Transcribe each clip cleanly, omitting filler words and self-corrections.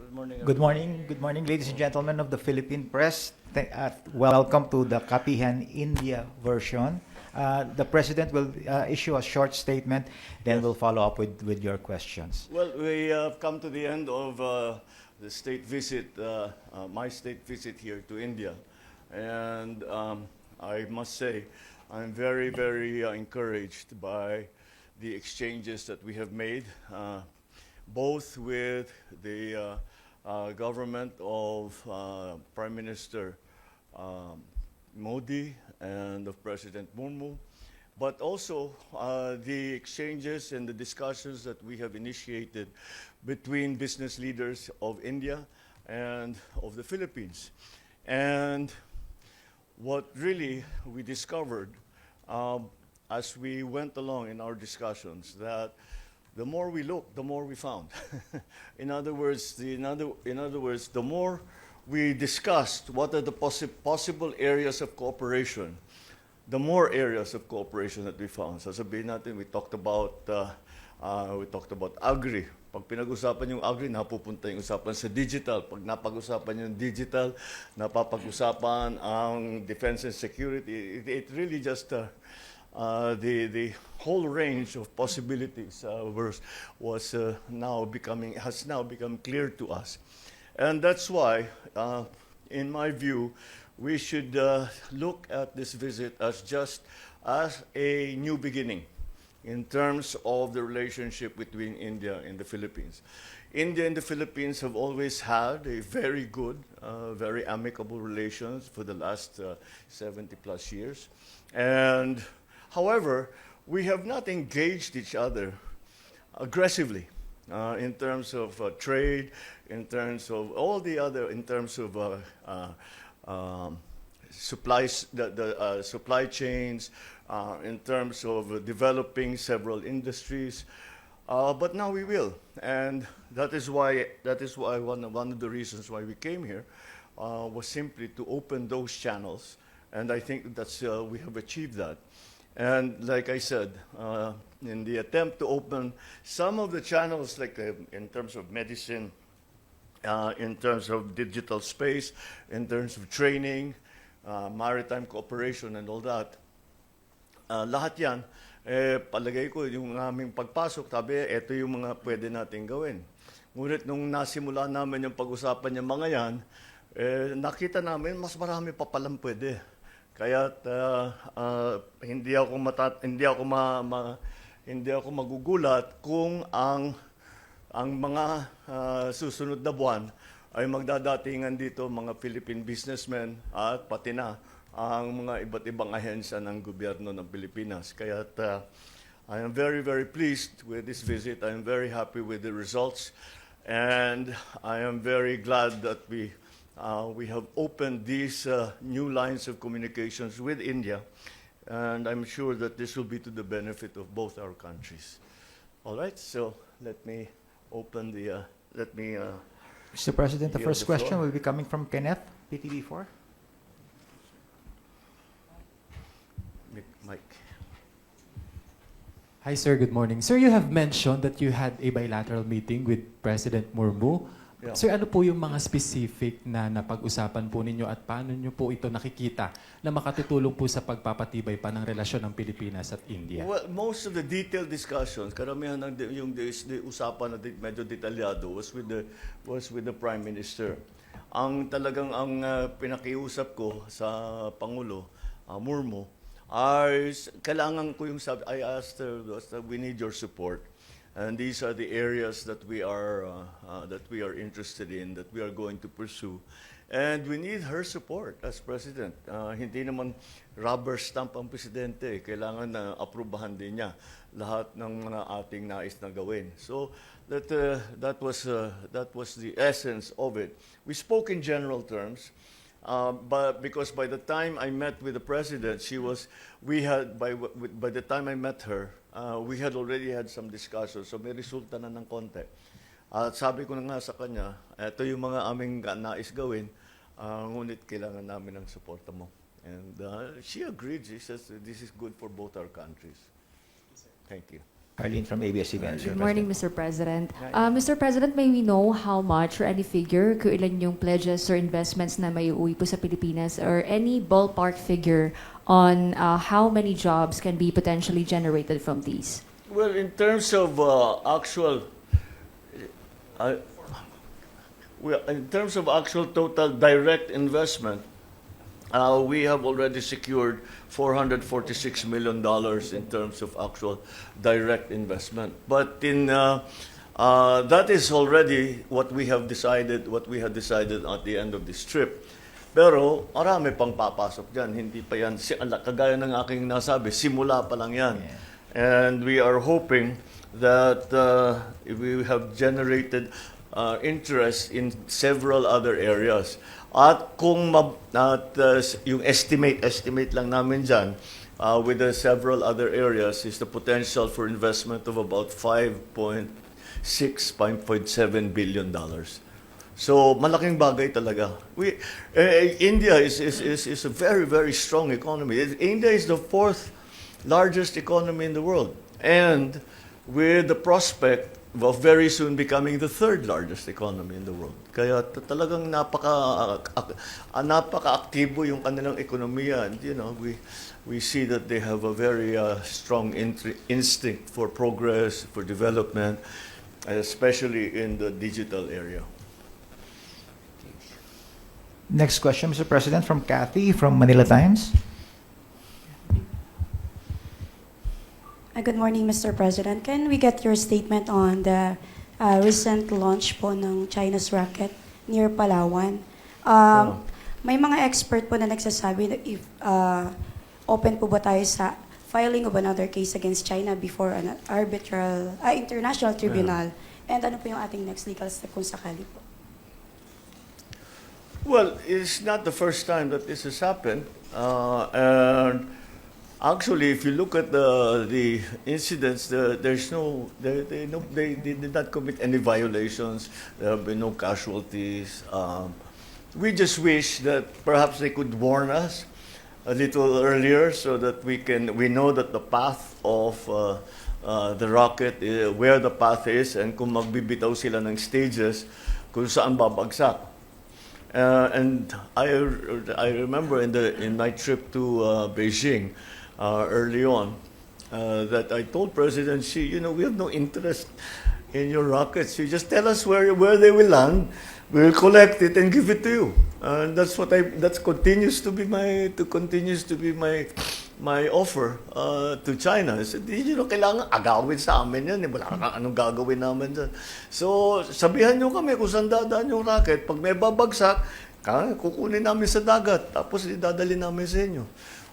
Good morning, ladies and gentlemen of the Philippine press. Welcome to the Kapihan India version. The President will issue a short statement, then we'll follow up with your questions. Well, we have come to the end of the state visit, my state visit here to India. And I must say, I'm very, very encouraged by the exchanges that we have made, both with the government of Prime Minister Modi and of President Murmu, but also the exchanges and the discussions that we have initiated between business leaders of India and of the Philippines. And what really we discovered as we went along in our discussions, that the more we looked, the more we found. In other words, the more we discussed what are the possible areas of cooperation, the more areas of cooperation that we found. Sasabihin natin, we talked about agri. Pag pinag-usapan yung agri, napupunta yung usapan sa digital. Pag napag-usapan yung digital, napapag-usapan ang defense and security. It really just the whole range of possibilities has now become clear to us. And that's why, in my view, we should look at this visit as just as a new beginning in terms of the relationship between India and the Philippines. India and the Philippines have always had a very good, very amicable relations for the last 70 plus years. And however, we have not engaged each other aggressively in terms of trade, in terms of all the other, in terms of supplies, the supply chains, in terms of developing several industries. But now we will, and that is why one of the reasons why we came here was simply to open those channels, and I think that's we have achieved that. And like I said, in the attempt to open some of the channels, like in terms of medicine, in terms of digital space, in terms of training, maritime cooperation and all that, lahat yan, palagay ko yung aming pagpasok, sabi, ito yung mga pwede natin gawin. Ngunit nung nasimula namin yung pag-usapan yung mga yan, nakita namin mas marami pa palang pwede. Kaya hindi ako magugulat kung ang mga susunod na buwan ay magdadatingan dito mga Philippine businessmen at pati na ang mga iba't ibang ahensya ng gobyerno ng Pilipinas. Kaya I am very, very pleased with this visit. I am very happy with the results, and I am very glad that we have opened these new lines of communications with India, and I'm sure that this will be to the benefit of both our countries. All right, so let me open the, Mr. President, the first question floor will be coming from Kenneth, PTV4. Mike. Hi, sir. Good morning. Sir, you have mentioned that you had a bilateral meeting with President Murmu. Yeah. Sir, ano po yung mga specific na napag-usapan po ninyo at paano nyo po ito nakikita na makatutulong po sa pagpapatibay pa ng relasyon ng Pilipinas at India? Well, most of the detailed discussions, karamihan ng yung usapan na medyo detalyado was with the Prime Minister. Ang pinakiusap ko sa Pangulo Murmu ay kailangan ko yung I asked her, we need your support. And these are the areas that we are interested in, that we are going to pursue. And we need her support as President. Hindi naman rubber stamp ang Presidente. Kailangan na aprubahan din niya lahat ng mga ating nais na gawin. So that was the essence of it. We spoke in general terms. But because by the time I met with the President, by the time I met her, we had already had some discussions, so may resulta na ng konti. At sabi ko na nga sa kanya, ito yung mga aming nais gawin, ngunit kailangan namin ng suporta mo. And she agreed. She says this is good for both our countries. Thank you. Arlene from ABS-CBN. Good morning, Mr. President. Mr. President, may we know how much or any figure kung ilan yung pledges or investments na may uuwi po sa Pilipinas, or any ballpark figure on how many jobs can be potentially generated from these? Well, in terms of actual total direct investment, we have already secured $446 million in terms of actual direct investment. But that is already what we had decided at the end of this trip. Pero marami pang papasok dyan. Hindi pa yan, kagaya ng aking nasabi, simula pa lang yan. And we are hoping that we have generated interest in several other areas. At kung yung estimate lang namin dyan, with the several other areas, is the potential for investment of about $5.7 billion. So malaking bagay talaga. India is a very, very strong economy. India is the fourth largest economy in the world, and with the prospect of very soon becoming the third largest economy in the world. Kaya talagang napaka-aktibo yung kanilang ekonomiya. And, we see that they have a very strong instinct for progress, for development, especially in the digital area. Next question, Mr. President, from Kathy from Manila Times. Good morning, Mr. President. Can we get your statement on the recent launch po ng China's rocket near Palawan? May mga expert po na nagsasabi na if open po ba tayo sa filing of another case against China before an international tribunal? And ano po yung ating next legal step kung sakali po? Well, it's not the first time that this has happened. And actually, if you look at the incidents, they did not commit any violations. There have been no casualties. We just wish that perhaps they could warn us a little earlier so that we know that the path of the rocket, where the path is, and kung magbibitaw sila ng stages kung saan babagsak. And I remember in my trip to Beijing, early on, that I told President Xi, we have no interest in your rockets. You just tell us where they will land. We'll collect it and give it to you. And that continues to be my offer to China. I said, kailangan agawin sa amin yan. Wala kang anong gagawin namin dyan. So, sabihan nyo kami kung saan dadaan yung rocket. Pag may babagsak, kukunin namin sa dagat. Tapos idadali namin sa inyo.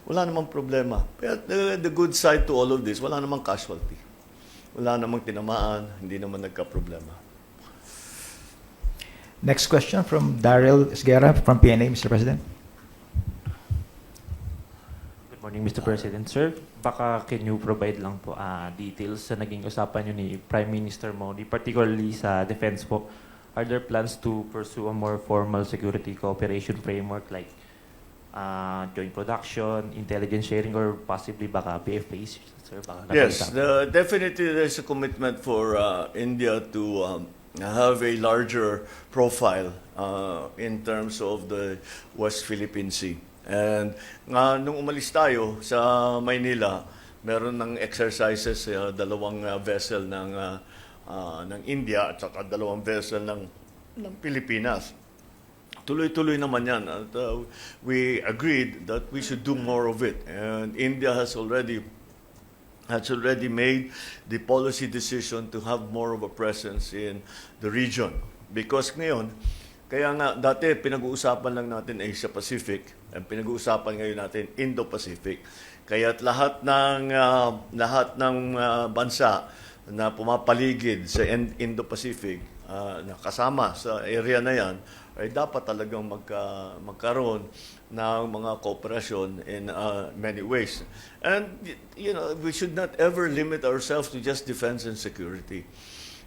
Wala namang problema. But the good side to all of this, wala namang casualty. Wala namang tinamaan, hindi naman nagka-problema. Next question from Daryl Esguerra from PNA, Mr. President. Good morning, Mr. President. Sir, baka can you provide lang po details sa naging usapan nyo ni Prime Minister Modi, particularly sa defense po. Are there plans to pursue a more formal security cooperation framework like joint production, intelligence sharing, or possibly baka PFAs? Sir, baka yes, definitely there's a commitment for India to have a larger profile in terms of the West Philippine Sea. And nung umalis tayo sa Maynila, meron ng exercises, dalawang vessel ng India at saka dalawang vessel ng Pilipinas. Tuloy-tuloy naman yan. At, we agreed that we should do more of it. And India has already made the policy decision to have more of a presence in the region. Because ngayon, kaya nga dati pinag-uusapan lang natin Asia-Pacific, at pinag-uusapan ngayon natin Indo-Pacific. Kaya't lahat ng bansa na pumapaligid sa Indo-Pacific, na kasama sa area na yan, ay dapat talagang magkaroon ng mga kooperasyon in many ways. And, we should not ever limit ourselves to just defense and security.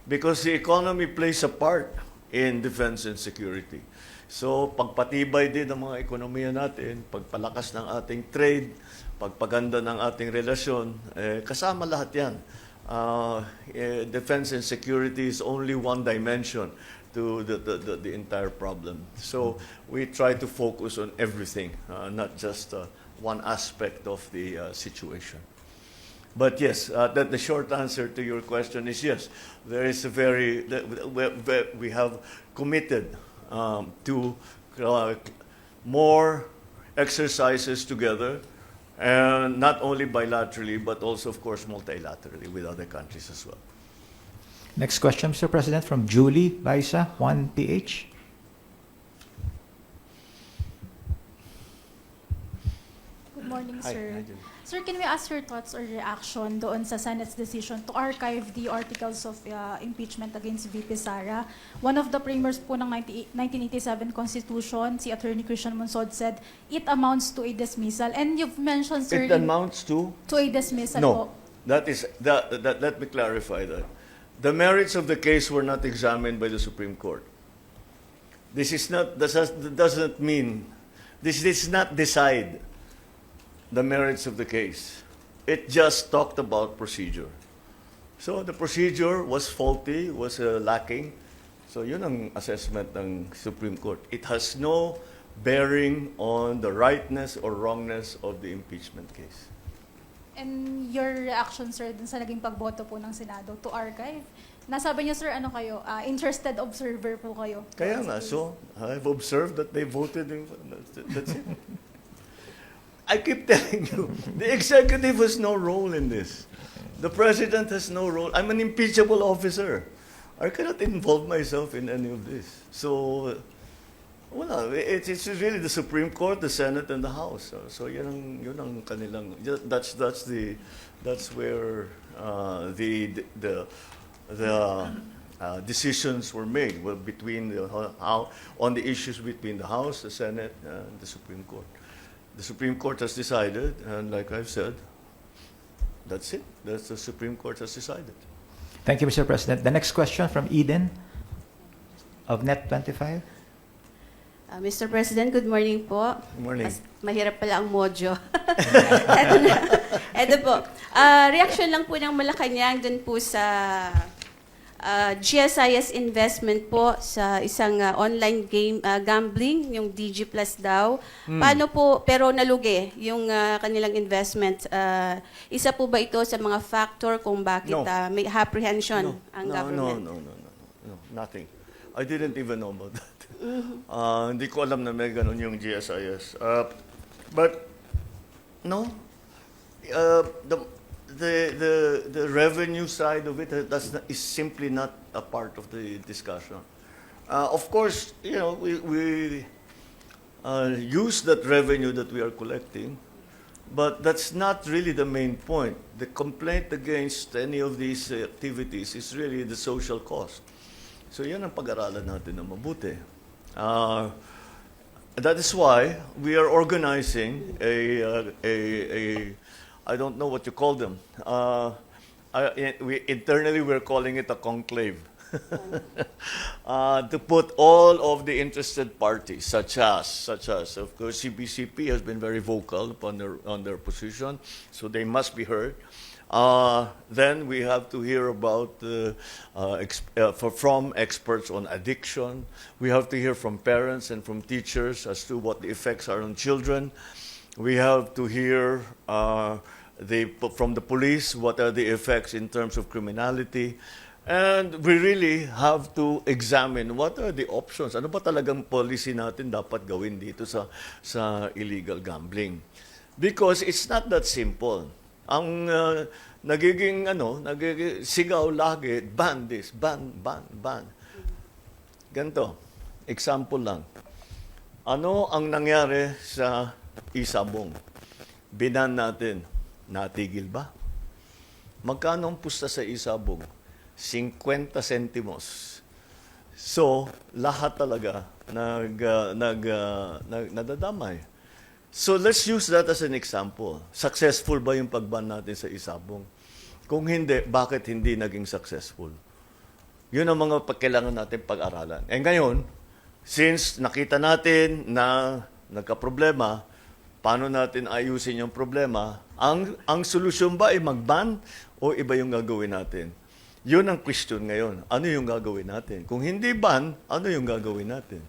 Because the economy plays a part in defense and security. So, pagpatibay din ng mga ekonomiya natin, pagpalakas ng ating trade, pagpaganda ng ating relasyon, kasama lahat yan. defense and security is only one dimension to the entire problem. So we try to focus on everything, not just one aspect of the situation. But yes, the short answer to your question is yes. There is we have committed to more exercises together, and not only bilaterally, but also, of course, multilaterally with other countries as well. Next question, Mr. President, from Julie Liza, 1PH. Good morning, Hi, sir. hi, Julie. Sir, can we ask your thoughts or reaction doon sa Senate's decision to archive the articles of impeachment against VP Sara? One of the framers po ng 1987 Constitution, si Attorney Christian Monsod, said it amounts to a dismissal. And you've mentioned, sir, It amounts to? to a dismissal No. po. Let me clarify that. The merits of the case were not examined by the Supreme Court. This is not, doesn't mean, this does not decide the merits of the case. It just talked about procedure. So the procedure was faulty, was lacking. So yun ang assessment ng Supreme Court. It has no bearing on the rightness or wrongness of the impeachment case. And your reaction, sir, dun sa naging pagboto po ng Senado to archive? Nasabi niyo, sir, ano kayo? Interested observer po kayo. Kaya nga, so I've observed that they voted. That's it. I keep telling you, the executive has no role in this. The president has no role. I'm an impeachable officer. I cannot involve myself in any of this. So, well, it's really the Supreme Court, the Senate, and the House. So yun ang kanilang. That's where the decisions were made. Well, on the issues between the House, the Senate, and the Supreme Court. The Supreme Court has decided, and like I've said, that's it. That's the Supreme Court has decided. Thank you, Mr. President. The next question from Eden of Net25. Mr. President, good morning po. Good morning. Mahirap pala ang modyo. Eto po. Reaction lang po ng Malacanang dun po sa GSIS investment po sa isang online game gambling, yung DG Plus daw. Paano po, pero nalugi yung kanilang investment. Isa po ba ito sa mga factor kung bakit No. may apprehension ang government? No, nothing. I didn't even know about that. Hindi ko alam na may ganun yung GSIS. But no, the revenue side of it is simply not a part of the discussion. Of course, you know, we use that revenue that we are collecting, but that's not really the main point. The complaint against any of these activities is really the social cost. So yan ang pag-aralan natin na mabuti. That is why we are organizing I don't know what you call them. Internally, we're calling it a conclave. To put all of the interested parties, such as, of course, CBCP has been very vocal on their position, so they must be heard. Then we have to hear about from experts on addiction. We have to hear from parents and from teachers as to what the effects are on children. We have to hear from the police what are the effects in terms of criminality. And we really have to examine what are the options. Ano ba talagang policy natin dapat gawin dito sa illegal gambling? Because it's not that simple. Ang nagiging sigaw lagi, ban this, ban. Ganito, example lang. Ano ang nangyari sa Isabong? Binan natin. Natigil ba? Magkano ang pusta sa Isabong? 50 centimos. So, lahat talaga nadadamay. So, let's use that as an example. Successful ba yung pagban natin sa Isabong? Kung hindi, bakit hindi naging successful? Yun ang mga kailangan natin pag-aralan. Eh ngayon, since nakita natin na nagka-problema, paano natin ayusin yung problema. Ang solusyon ba ay mag-ban o iba yung gagawin natin? Yun ang question ngayon. Ano yung gagawin natin? Kung hindi ban, ano yung gagawin natin?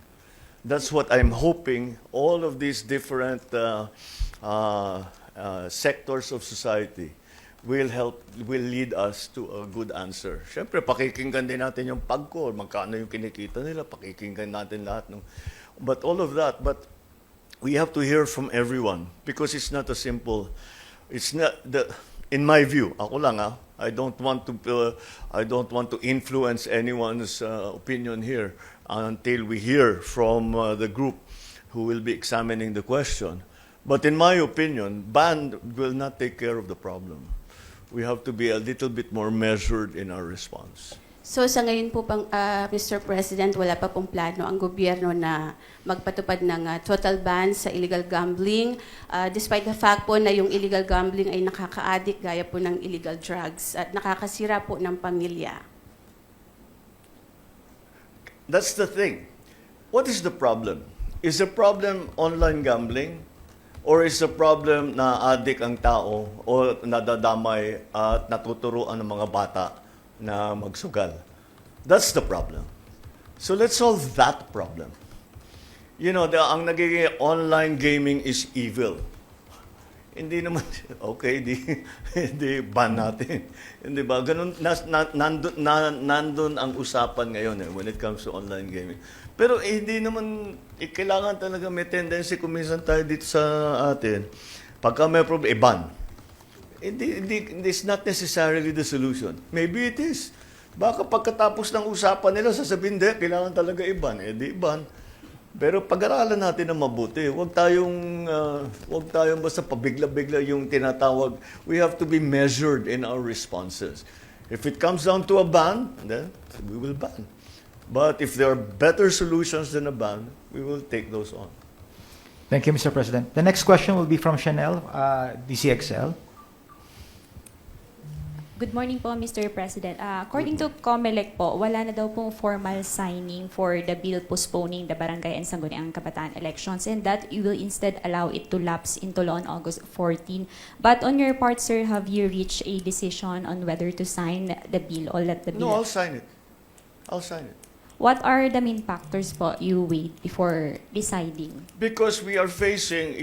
That's what I'm hoping all of these different sectors of society will lead us to a good answer. Siyempre, pakikinggan din natin yung pagko, magkano yung kinikita nila, pakikinggan natin lahat. But all of that, but we have to hear from everyone because it's not a simple, it's not, in my view, ako lang I don't want to influence anyone's opinion here until we hear from the group who will be examining the question. But in my opinion, ban will not take care of the problem. We have to be a little bit more measured in our response. So sa ngayon po, Mr. President, wala pa pong plano ang gobyerno na magpatupad ng total ban sa illegal gambling, despite the fact po na yung illegal gambling ay nakaka-addict gaya po ng illegal drugs at nakakasira po ng pamilya. That's the thing. What is the problem? Is the problem online gambling? Or is the problem na addict ang tao o nadadamay at natuturuan ng mga bata na magsugal? That's the problem. So let's solve that problem. You know, ang nagiging online gaming is evil. Hindi naman, okay, hindi ban natin. Hindi ba? Ganun, nandun ang usapan ngayon when it comes to online gaming. Pero hindi naman, kailangan talaga may tendency kuminsan tayo dito sa atin. Pagka may problem, ban. It's not necessarily the solution. Maybe it is. Baka pagkatapos ng usapan nila, sasabihin, kailangan talaga i-ban. Di ban. Pero pag-aralan natin na mabuti. Huwag tayong basta pabigla-bigla yung tinatawag. We have to be measured in our responses. If it comes down to a ban, then we will ban. But if there are better solutions than a ban, we will take those on. Thank you, Mr. President. The next question will be from Chanel, DCXL. Good morning po, Mr. President. According to COMELEC po, wala na daw pong formal signing for the bill postponing the Barangay and Sangguniang Kabataan elections and that you will instead allow it to lapse into law on August 14. But on your part, sir, have you reached a decision on whether to sign the bill or let the bill? No, I'll sign it. I'll sign it. What are the main factors po you weigh before deciding? Because we are facing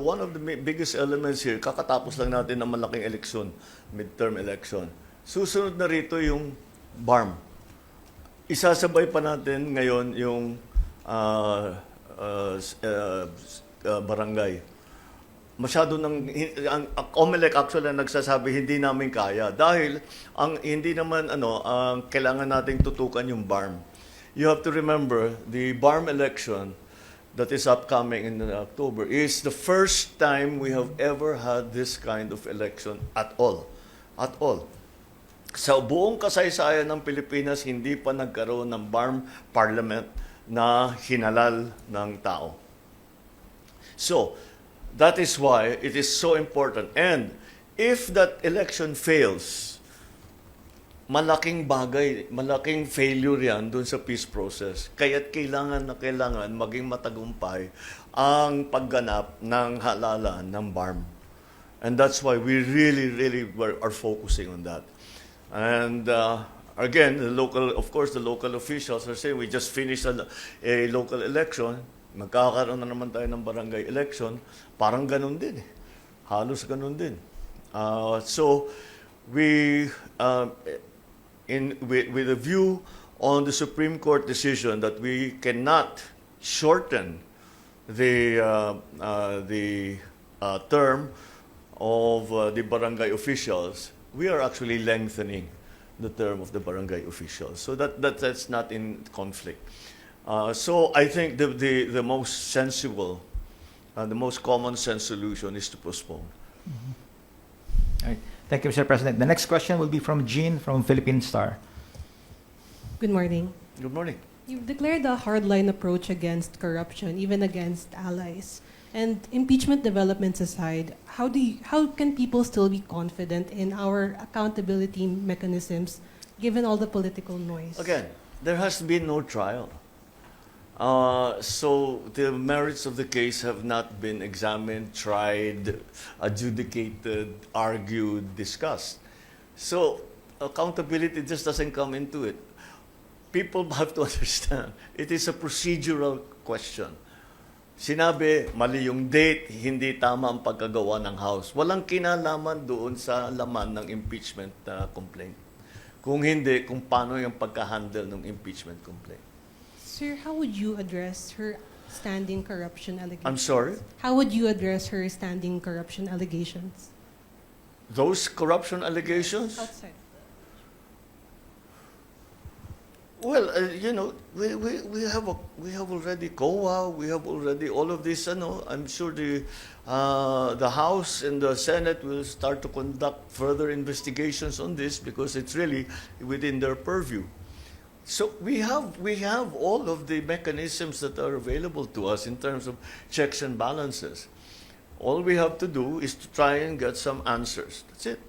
one of the biggest elements here, kakatapos lang natin ng malaking eleksyon, midterm election. Susunod na rito yung BARM. Isasabay pa natin ngayon yung barangay. Masyado ang COMELEC actually nagsasabi hindi namin kaya dahil ang hindi naman ang kailangan nating tutukan yung BARM. You have to remember the BARM election that is upcoming in October is the first time we have ever had this kind of election at all. At all. Sa buong kasaysayan ng Pilipinas, hindi pa nagkaroon ng BARM parliament na hinalal ng tao. So, that is why it is so important. And if that election fails, malaking bagay, malaking failure yan dun sa peace process. Kaya't kailangan maging matagumpay ang pagganap ng halalan ng BARM. And that's why we really are focusing on that. And again, the local officials are saying we just finished a local election. Magkakaroon na naman tayo ng barangay election, parang ganun din. Halos ganun din. So, with a view on the Supreme Court decision that we cannot shorten the term of the barangay officials, we are actually lengthening the term of the barangay officials. So that's not in conflict. So I think the most sensible, the most common sense solution is to postpone. All right. Thank you, Mr. President. The next question will be from Jean from Philippine Star. Good morning. Good morning. You've declared a hardline approach against corruption, even against allies. And impeachment developments aside, how can people still be confident in our accountability mechanisms given all the political noise? Again, there has been no trial. So the merits of the case have not been examined, tried, adjudicated, argued, discussed. So accountability just doesn't come into it. People have to understand, it is a procedural question. Sinabi, mali yung date, hindi tama ang pagkagawa ng House. Walang kinalaman doon sa laman ng impeachment complaint. Kung hindi, kung paano yung pagka-handle ng impeachment complaint. Sir, how would you address her standing corruption allegations? I'm sorry? How would you address her standing corruption allegations? Those corruption allegations? Outside. Well, you know, we have already COA, we have already all of this. I'm sure the House and the Senate will start to conduct further investigations on this because it's really within their purview. So we have all of the mechanisms that are available to us in terms of checks and balances. All we have to do is to try and get some answers. That's it.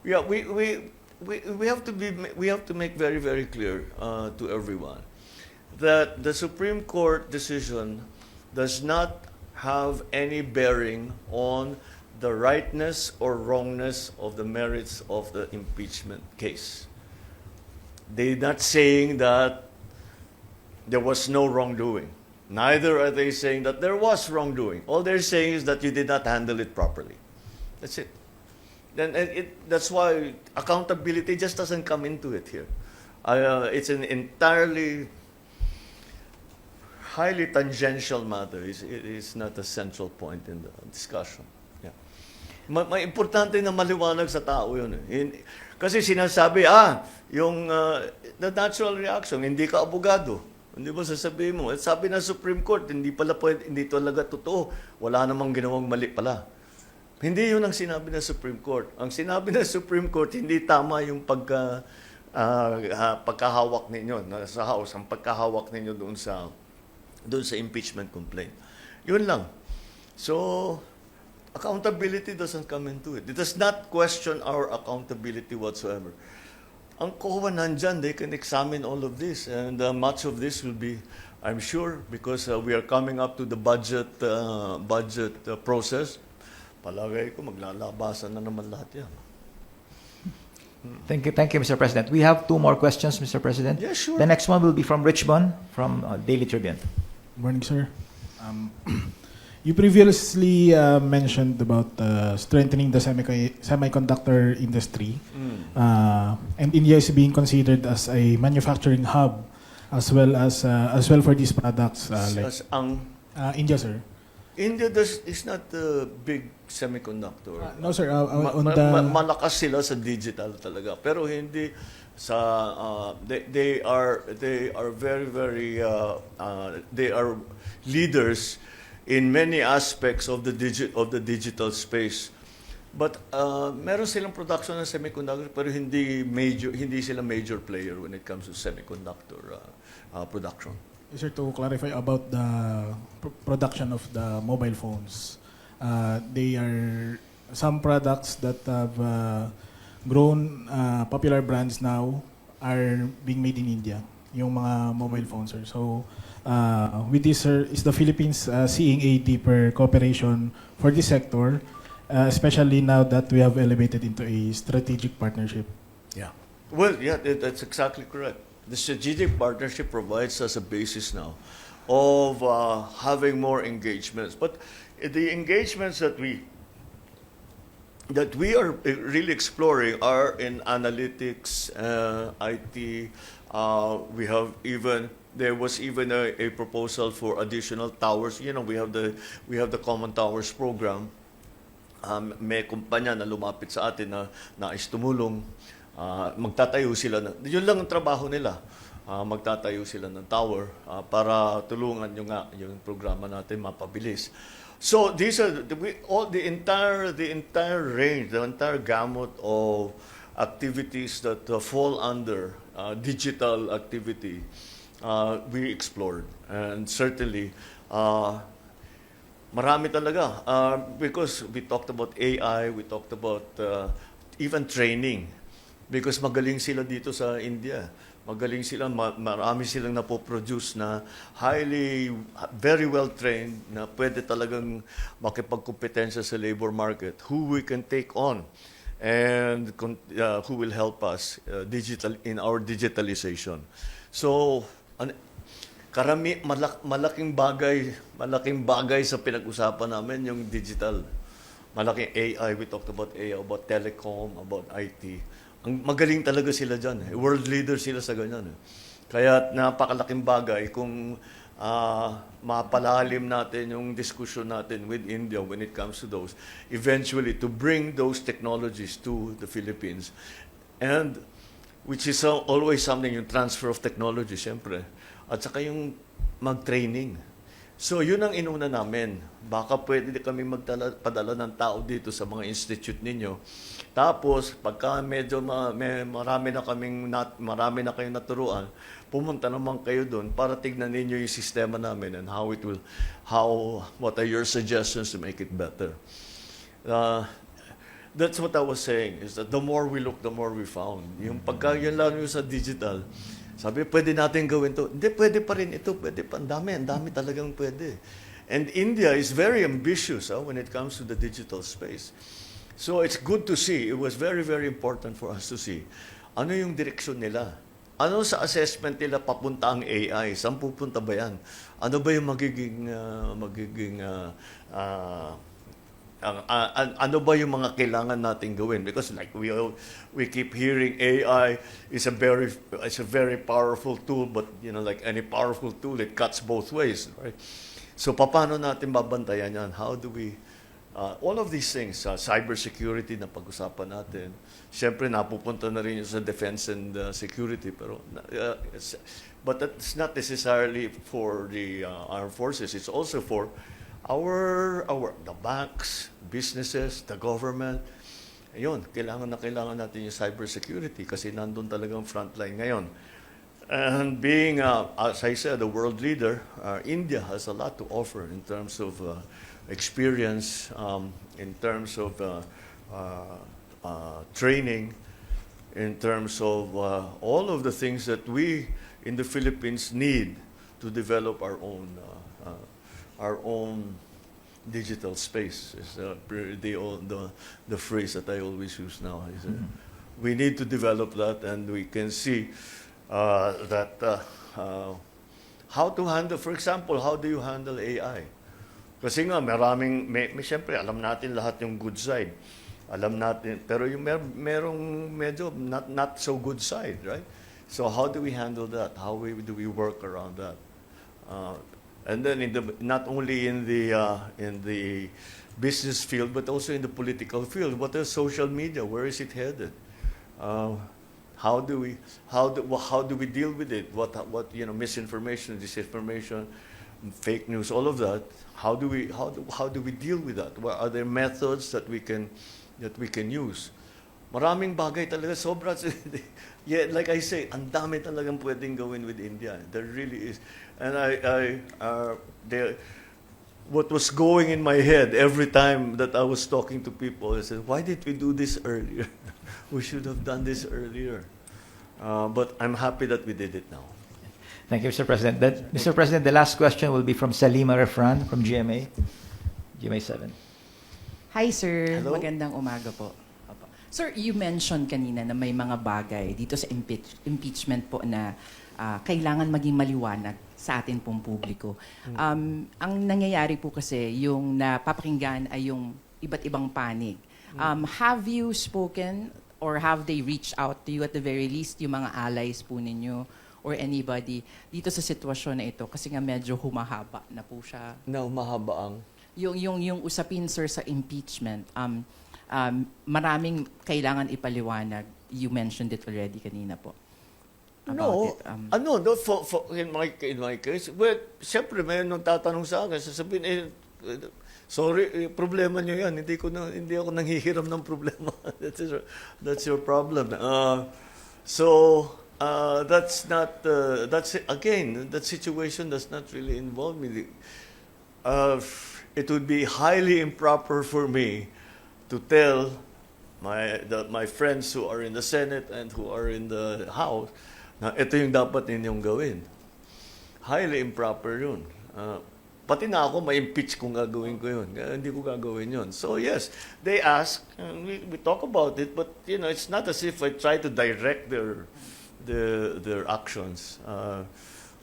Yeah, we have to make very, very clear to everyone that the Supreme Court decision does not have any bearing on the rightness or wrongness of the merits of the impeachment case. They're not saying that there was no wrongdoing. Neither are they saying that there was wrongdoing. All they're saying is that you did not handle it properly. That's it. That's why accountability just doesn't come into it here. It's an entirely highly tangential matter. It is not a central point in the discussion. Yeah. May importante na maliwanag sa tao yun. Kasi sinasabi, yung the natural reaction, hindi ka abogado. Hindi ba sasabihin mo? At sabi ng Supreme Court, hindi talaga totoo. Wala namang ginawang mali pala. Hindi yun ang sinabi ng Supreme Court. Ang sinabi ng Supreme Court, hindi tama yung pagkahawak ninyo sa House, ang pagkahawak ninyo doon sa impeachment complaint. Yun lang. So, accountability doesn't come into it. It does not question our accountability whatsoever. Ang COA nandyan, they can examine all of this. And much of this will be, I'm sure, because we are coming up to the budget process. Palagay ko, maglalabasan na naman lahat yan. Thank you, Mr. President. We have two more questions, Mr. President. Yeah, sure. The next one will be from Richmond, from Daily Tribune. Morning, sir. You previously mentioned about strengthening the semiconductor industry, and India is being considered as a manufacturing hub, as well for these products. India, sir. India is not a big semiconductor. No, sir. Malakas sila sa digital talaga, pero hindi sa they are very, very they are leaders in many aspects of the digital space. But meron silang production ng semiconductor, pero hindi sila major player when it comes to semiconductor production. Sir, to clarify about the production of the mobile phones, they are some products that have grown popular brands now are being made in India, yung mga mobile phones, sir. So, with this, sir, is the Philippines seeing a deeper cooperation for this sector, especially now that we have elevated into a strategic partnership? Yeah. Well, yeah, that's exactly correct. The strategic partnership provides us a basis now of having more engagements. But the engagements that we are really exploring are in analytics, IT. There was even a proposal for additional towers. You know, we have the Common Towers program. May kumpanya na lumapit sa atin na nais tumulong. Magtatayo sila yun lang ang trabaho nila. Magtatayo sila ng tower para tulungan yung programa natin mapabilis. So these are the entire range, the entire gamut of activities that fall under digital activity we explored, and certainly marami talaga because we talked about AI, we talked about even training. Because magaling sila dito sa India. Magaling sila, marami silang napoproduce na very well trained, na pwede talagang makipagkompetensya sa labor market, who we can take on and who will help us in our digitalization. So, malaking bagay sa pinag-usapan namin yung digital. Malaking AI, we talked about AI, about telecom, about IT. Ang magaling talaga sila dyan. World leader sila sa ganyan. Kaya napakalaking bagay kung mapalalim natin yung discussion natin with India when it comes to those. Eventually, to bring those technologies to the Philippines. And which is always something, yung transfer of technology, siyempre. At saka yung mag-training. So, yun ang inuna namin. Baka pwede kami padala ng tao dito sa mga institute ninyo. Tapos, pagka medyo marami na kayong naturuan, pumunta naman kayo doon para tignan ninyo yung sistema namin and what are your suggestions to make it better. That's what I was saying, is that the more we look, the more we found. Yung pagka yun lang yung sa digital, sabi, pwede natin gawin to. Hindi, pwede pa rin ito. Pwede pa. Ang dami talagang pwede. And India is very ambitious when it comes to the digital space. So it's good to see. It was very, very important for us to see. Ano yung direksyon nila? Ano sa assessment nila papunta ang AI? Saan pupunta ba yan? Ano ba yung ano ba yung mga kailangan natin gawin? Because like we keep hearing AI is a very powerful tool, but like any powerful tool, it cuts both ways, right? So paano natin babantayan yan? How do we all of these things, cybersecurity na pag-usapan natin. Siyempre napupunta na rin sa defense and security, pero but that's not necessarily for the armed forces. It's also for the banks, businesses, the government. Ayun, kailangan natin yung cybersecurity kasi nandun talagang frontline ngayon. And being, as I said, a world leader, India has a lot to offer in terms of experience, in terms of training, in terms of all of the things that we in the Philippines need to develop our own digital space. Is the phrase that I always use now. Is we need to develop that, and we can see how to handle. For example, how do you handle AI? Kasi nga siyempre alam natin lahat yung good side. Alam natin, pero yung merong medyo not so good side, right? So how do we handle that? How do we work around that? And then not only in the business field, but also in the political field. What is social media? Where is it headed? How do we deal with it? What misinformation, disinformation, fake news, all of that. How do we deal with that? What are there methods that we can use? Maraming bagay talaga, sobra. Yeah, like I say, ang dami talagang pwedeng gawin with India. There really is. And what was going in my head every time that I was talking to people, I said, why did we do this earlier? We should have done this earlier. But I'm happy that we did it now. Thank you, Mr. President. Mr. President, the last question will be from Salima Refran from GMA 7. Hi, sir. Hello. Magandang umaga po. Opo. Sir, you mentioned kanina na may mga bagay dito sa impeachment po na kailangan maging maliwanag sa atin pong publiko. Ang nangyayari po kasi, yung napapakinggan ay yung iba't ibang panig. Have you spoken or have they reached out to you at the very least, yung mga allies po ninyo or anybody dito sa sitwasyon na ito? Kasi nga medyo humahaba na po siya. Na humahaba ang? Yung usapin, sir, sa impeachment, maraming kailangan ipaliwanag. You mentioned it already kanina po. In my case, well, siyempre may nung tatanong sa akin, sasabihin, sorry, problema nyo yan. Hindi ako nanghihiram ng problema. That's your problem. That situation does not really involve me. It would be highly improper for me to tell my friends who are in the Senate and who are in the House na ito yung dapat ninyong gawin. Highly improper yun. Pati na ako, ma-impeach kung gagawin ko yun. Kaya hindi ko gagawin yun. So yes, they ask, and we talk about it, but it's not as if I try to direct their actions.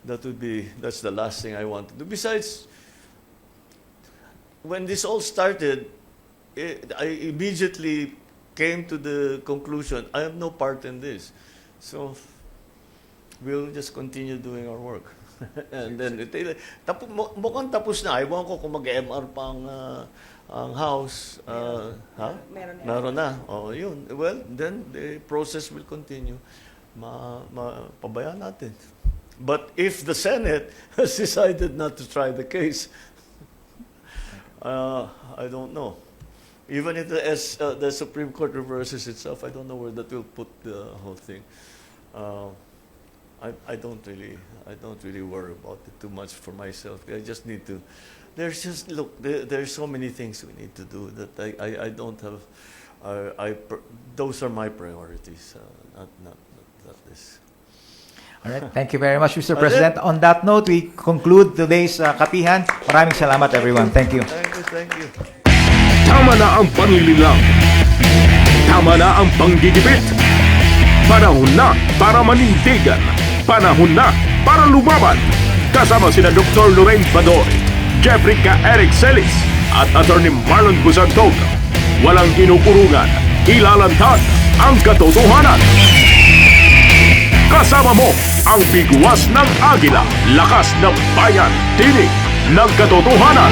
That's the last thing I want to do. Besides, when this all started, I immediately came to the conclusion, I have no part in this. So, we'll just continue doing our work. And then, mukhang tapos na. Ewan ko kung mag-MR pa ang House. Meron na. Oh, yun. Well, then, the process will continue. Pabayaan natin. But if the Senate has decided not to try the case, I don't know. Even if the Supreme Court reverses itself, I don't know where that will put the whole thing. I don't really worry about it too much for myself. I just need to. There's so many things we need to do that I don't have. Those are my priorities, not this. All right. Thank you very much, Mr. President. On that note, we conclude today's kapihan. Maraming salamat, everyone. Thank you. Thank you. Tama na ang panlilang. Tama na ang panggigipit. Panahon na para manindigan. Panahon na para lumaban. Kasama sina Dr. Lorraine Badoy, Jeffrey K. Eric Celis, at Attorney Marlon Busantog. Walang inukurungan, ilalantad ang katotohanan. Kasama mo ang bigwas ng agila, lakas ng bayan, tinig ng katotohanan.